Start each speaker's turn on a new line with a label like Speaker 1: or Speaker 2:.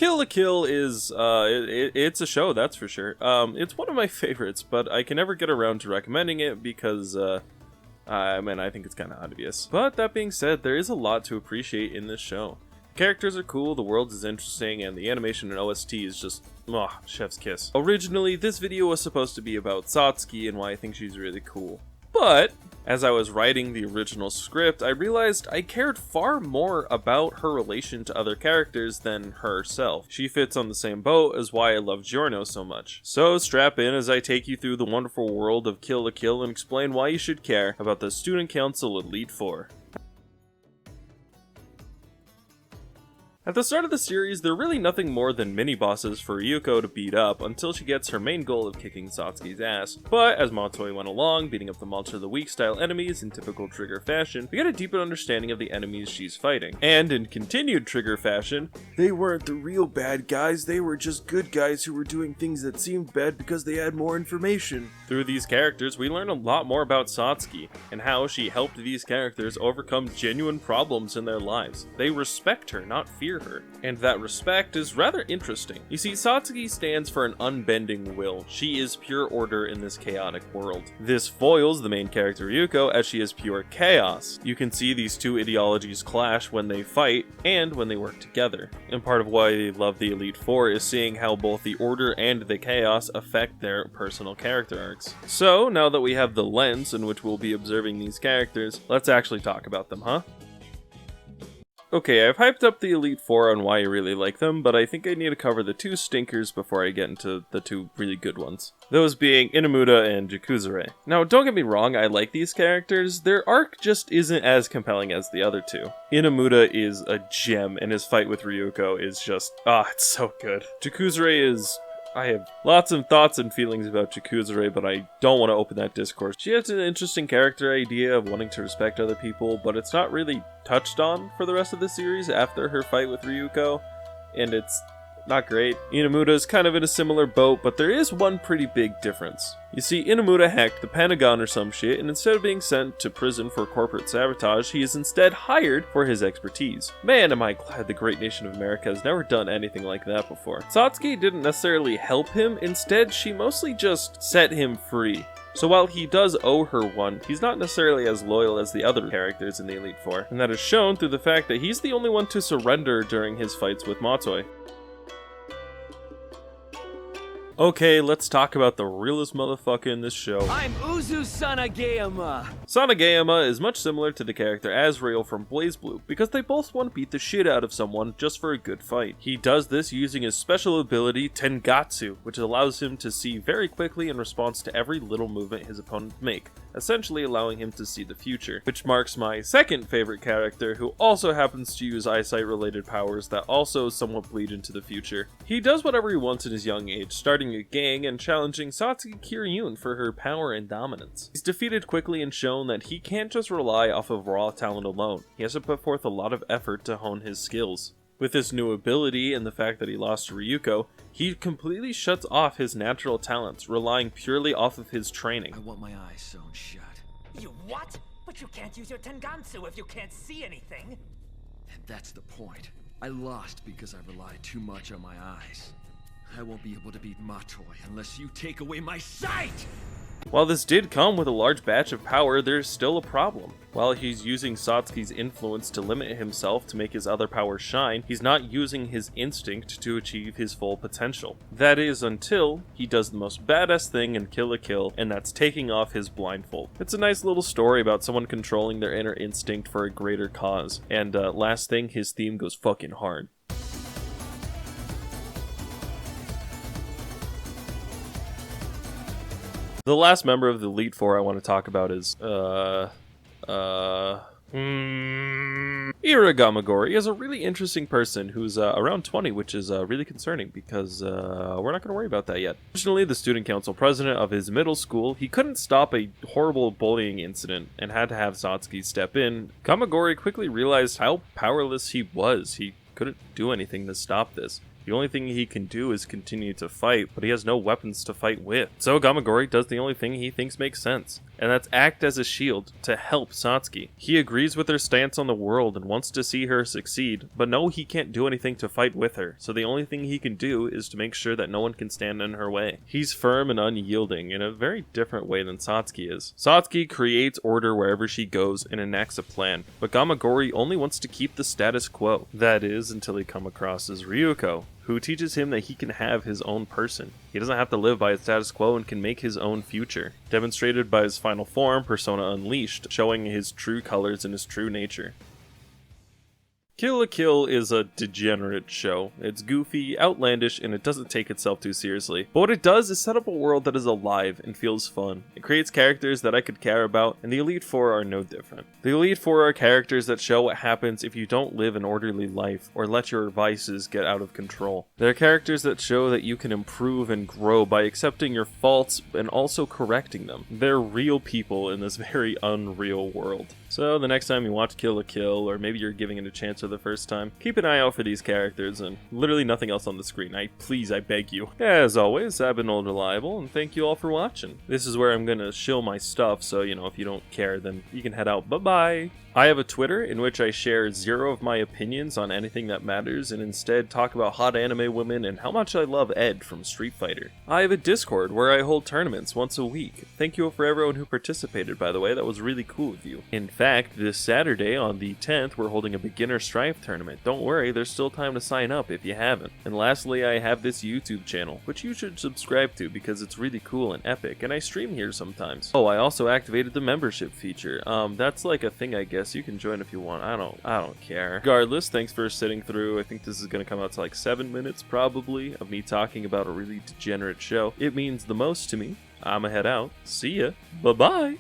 Speaker 1: Kill la Kill is, it's a show, that's for sure. It's one of my favorites, but I can never get around to recommending it because, I think it's kind of obvious. But that being said, there is a lot to appreciate in this show. The characters are cool, the world is interesting, and the animation and OST is just, chef's kiss. Originally, this video was supposed to be about Satsuki and why I think she's really cool. But as I was writing the original script, I realized I cared far more about her relation to other characters than herself. She fits on the same boat as why I love Giorno so much. So strap in as I take you through the wonderful world of Kill la Kill and explain why you should care about the Student Council Elite Four. At the start of the series, they're really nothing more than mini-bosses for Ryuko to beat up until she gets her main goal of kicking Satsuki's ass. But as Matsui went along, beating up the Monster of the Week style enemies in typical Trigger fashion, we get a deeper understanding of the enemies she's fighting. And in continued Trigger fashion, they weren't the real bad guys, they were just good guys who were doing things that seemed bad because they had more information. Through these characters, we learn a lot more about Satsuki, and how she helped these characters overcome genuine problems in their lives. They respect her, not fear her, and that respect is rather interesting. You see, Satsuki stands for an unbending will. She is pure order in this chaotic world. This foils the main character Ryuko, as she is pure chaos. You can see these two ideologies clash when they fight and when they work together. And part of why I love the Elite Four is seeing how both the order and the chaos affect their personal character arcs. So now that we have the lens in which we'll be observing these characters, let's actually talk about them, huh? Okay, I've hyped up the Elite Four on why I really like them, but I think I need to cover the two stinkers before I get into the two really good ones. Those being Inumuda and Jakuzure. Now, don't get me wrong, I like these characters, their arc just isn't as compelling as the other two. Inumuda is a gem, and his fight with Ryuko is just, it's so good. Jakuzure is... I have lots of thoughts and feelings about Jakuzure, but I don't want to open that discourse. She has an interesting character idea of wanting to respect other people, but it's not really touched on for the rest of the series after her fight with Ryuko, and it's not great. Inumuda is kind of in a similar boat, but there is one pretty big difference. You see, Inumuda hacked the Pentagon or some shit, and instead of being sent to prison for corporate sabotage, he is instead hired for his expertise. Man, am I glad the great nation of America has never done anything like that before. Satsuki didn't necessarily help him, instead she mostly just set him free. So while he does owe her one, he's not necessarily as loyal as the other characters in the Elite Four, and that is shown through the fact that he's the only one to surrender during his fights with Matsui. Okay, let's talk about the realest motherfucker in this show.
Speaker 2: I'm Uzu Sanageyama!
Speaker 1: Sanageyama is much similar to the character Azrael from BlazBlue, because they both want to beat the shit out of someone just for a good fight. He does this using his special ability, Tengatsu, which allows him to see very quickly in response to every little movement his opponent make, essentially allowing him to see the future, which marks my second favorite character, who also happens to use eyesight-related powers that also somewhat bleed into the future. He does whatever he wants in his young age, starting a gang and challenging Satsuki Kiryuin for her power and dominance. He's defeated quickly and shown that he can't just rely off of raw talent alone. He has to put forth a lot of effort to hone his skills. With this new ability and the fact that he lost to Ryuko, he completely shuts off his natural talents, relying purely off of his training.
Speaker 2: I want my eyes sewn shut.
Speaker 3: You what? But you can't use your Tengatsu if you can't see anything.
Speaker 2: And that's the point. I lost because I relied too much on my eyes. I won't be able to beat Matsui unless you take away my sight!
Speaker 1: While this did come with a large batch of power, there's still a problem. While he's using Satsuki's influence to limit himself to make his other powers shine, he's not using his instinct to achieve his full potential. That is until he does the most badass thing in Kill la Kill, and that's taking off his blindfold. It's a nice little story about someone controlling their inner instinct for a greater cause. And last thing, his theme goes fucking hard. The last member of the Elite Four I want to talk about is, Aragory is a really interesting person who's around 20, which is really concerning because we're not going to worry about that yet. Originally the student council president of his middle school, he couldn't stop a horrible bullying incident and had to have Satsuki step in. Kamagori quickly realized how powerless he was. He couldn't do anything to stop this. The only thing he can do is continue to fight, but he has no weapons to fight with. So Kamagori does the only thing he thinks makes sense, and that's act as a shield to help Satsuki. He agrees with her stance on the world and wants to see her succeed, but no, he can't do anything to fight with her, so the only thing he can do is to make sure that no one can stand in her way. He's firm and unyielding in a very different way than Satsuki is. Satsuki creates order wherever she goes and enacts a plan, but Gamagori only wants to keep the status quo. That is, until he comes across as Ryuko, who teaches him that he can have his own person. He doesn't have to live by the status quo and can make his own future. Demonstrated by his final form, Persona Unleashed, showing his true colors and his true nature. Kill la Kill is a degenerate show. It's goofy, outlandish, and it doesn't take itself too seriously. But what it does is set up a world that is alive and feels fun. It creates characters that I could care about, and the Elite Four are no different. The Elite Four are characters that show what happens if you don't live an orderly life or let your vices get out of control. They're characters that show that you can improve and grow by accepting your faults and also correcting them. They're real people in this very unreal world. So the next time you watch Kill la Kill, or maybe you're giving it a chance for the first time, keep an eye out for these characters and literally nothing else on the screen. I beg you. As always, I've been Old Reliable, and thank you all for watching. This is where I'm gonna shill my stuff, so if you don't care, then you can head out. Bye-bye! I have a Twitter in which I share 0 of my opinions on anything that matters and instead talk about hot anime women and how much I love Ed from Street Fighter. I have a Discord where I hold tournaments once a week. Thank you for everyone who participated, by the way. That was really cool of you. In fact, this Saturday on the 10th, we're holding a beginner Strife tournament. Don't worry, there's still time to sign up if you haven't. And lastly, I have this YouTube channel, which you should subscribe to because it's really cool and epic, and I stream here sometimes. Oh, I also activated the membership feature. That's like a thing, I guess. You can join if you want. I don't care. Regardless, thanks for sitting through. I think this is gonna come out to like 7 minutes probably of me talking about a really degenerate show. It means the most to me. I'ma head out. See ya. Bye-bye.